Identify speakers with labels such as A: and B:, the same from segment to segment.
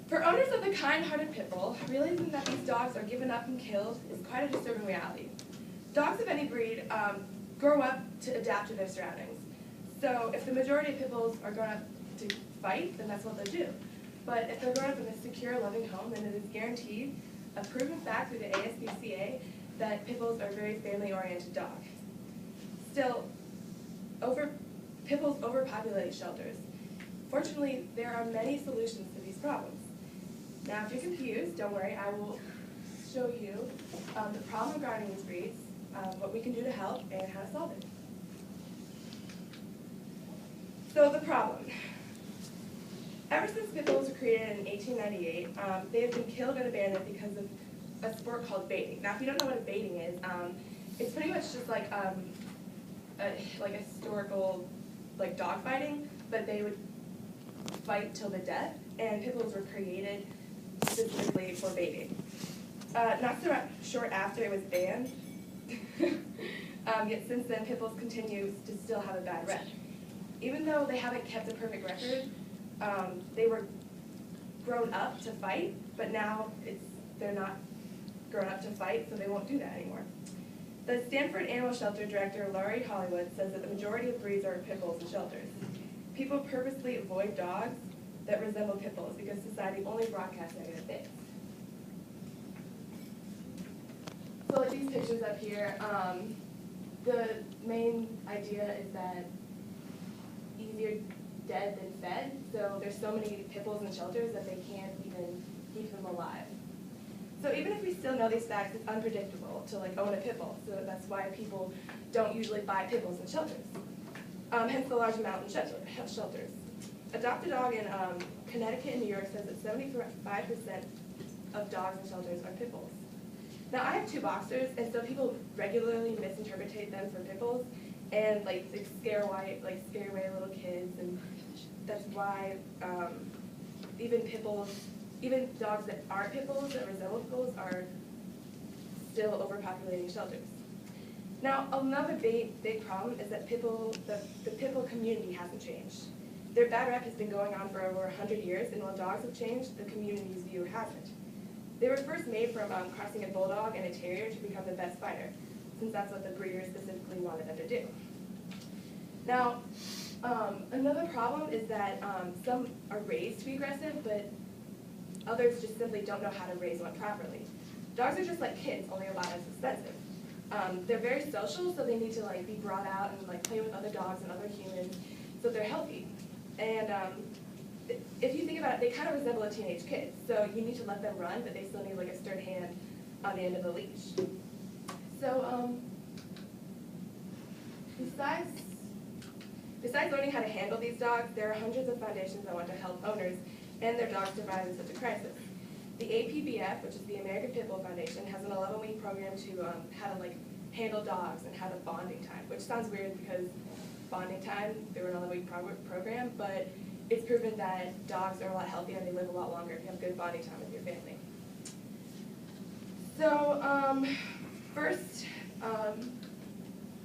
A: For owners of the kind-hearted pit bull, realizing that these dogs are given up and killed is quite a disturbing reality. Dogs of any breed grow up to adapt to their surroundings. So if the majority of pit bulls are grown up to fight, then that's what they'll do. But if they're grown up in a secure, loving home, then it is guaranteed, a proven fact through the ASPCA, that pit bulls are a very family-oriented dog. Still, pit bulls overpopulate shelters. Fortunately, there are many solutions to these problems. Now, if you're confused, don't worry, I will show you the problem regarding these breeds, what we can do to help, and how to solve it. So the problem. Ever since pit bulls were created in 1898, they have been killed and abandoned because of a sport called baiting. Now, if you don't know what a baiting is, it's pretty much just like a historical dog fighting, but they would fight till the death, and pit bulls were created specifically for baiting. Not so short after it was banned, yet since then pit bulls continue to still have a bad rep. Even though they haven't kept a perfect record, they were grown up to fight, but now they're not grown up to fight, so they won't do that anymore. The Stanford Animal Shelter Director, Laurie Hollywood, says that the majority of breeds are pit bulls in shelters. People purposely avoid dogs that resemble pit bulls because society only broadcasts negative things. So like these pictures up here, the main idea is that easier dead than fed, so there's so many pit bulls in shelters that they can't even keep them alive. So even if we still know these facts, it's unpredictable to own a pit bull, so that's why people don't usually buy pit bulls in shelters. Hence the large amount in shelters. Adopt a Dog in Connecticut and New York says that 75% of dogs in shelters are pit bulls. Now I have two boxers, and so people regularly misinterpret them for pit bulls, and scare away little kids, and that's why even dogs that aren't pit bulls, that resemble pit bulls, are still overpopulating shelters. Now, another big problem is that the pit bull community hasn't changed. Their bad rep has been going on for over 100 years, and while dogs have changed, the community's view hasn't. They were first made from crossing a bulldog and a terrier to become the best fighter, since that's what the breeder specifically wanted them to do. Now, another problem is that some are raised to be aggressive, but others just simply don't know how to raise one properly. Dogs are just like kids, only a lot less expensive. They're very social, so they need to be brought out and play with other dogs and other humans, so they're healthy. And if you think about it, they kind of resemble a teenage kid. So you need to let them run, but they still need a stern hand on the end of the leash. So besides learning how to handle these dogs, there are hundreds of foundations that want to help owners and their dogs survive in such a crisis. The APBF, which is the American Pit Bull Foundation, has an 11-week program to how to handle dogs and how to bonding time, which sounds weird because bonding time, they're an 11-week program, but it's proven that dogs are a lot healthier and they live a lot longer if you have good bonding time with your family. So first,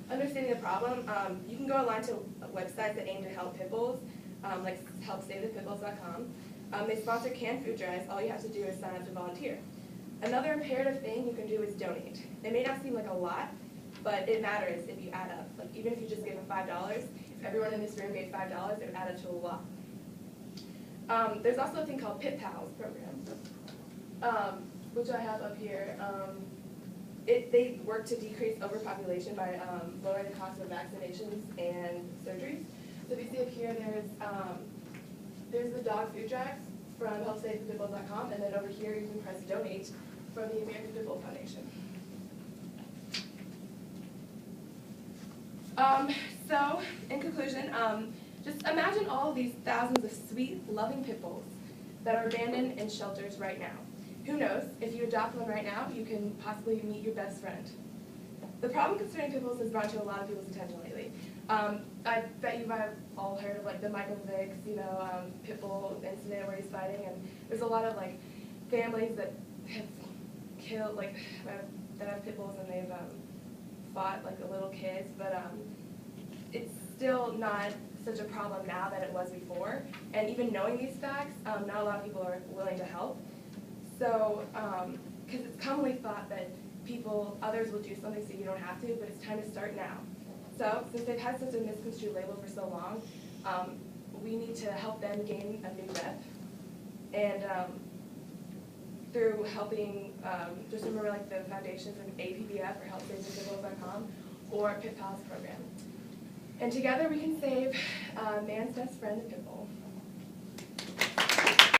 A: understanding the problem, you can go online to websites that aim to help pit bulls, like helpsavethepitbulls.com. They sponsor canned food drives. All you have to do is sign up to volunteer. Another imperative thing you can do is donate. It may not seem like a lot, but it matters if you add up. Even if you just give them $5, if everyone in this room gave $5, it would add up to a lot. There's also a thing called Pit Pals program, which I have up here. They work to decrease overpopulation by lowering the cost of vaccinations and surgeries. So if you see up here, there's the dog food drive from helpsavethepitbulls.com, and then over here you can press donate from the American Pit Bull Foundation. So, in conclusion, just imagine all these thousands of sweet, loving pit bulls that are abandoned in shelters right now. Who knows, if you adopt one right now, you can possibly meet your best friend. The problem concerning pit bulls has brought to a lot of people's attention lately. I bet you might have all heard of the Michael Vick's, pit bull incident where he's fighting, and there's a lot of families that have killed, that have pit bulls and they've fought the little kids, but it's still not such a problem now than it was before. And even knowing these facts, not a lot of people are willing to help. So, because it's commonly thought that others will do something so you don't have to, but it's time to start now. So, since they've had such a misconstrued label for so long, we need to help them gain a new rep. And through helping, just remember like the foundations of APBF or HelpSaveThePickles.com or PitPals program. And together we can save man's best friend, the pit bull.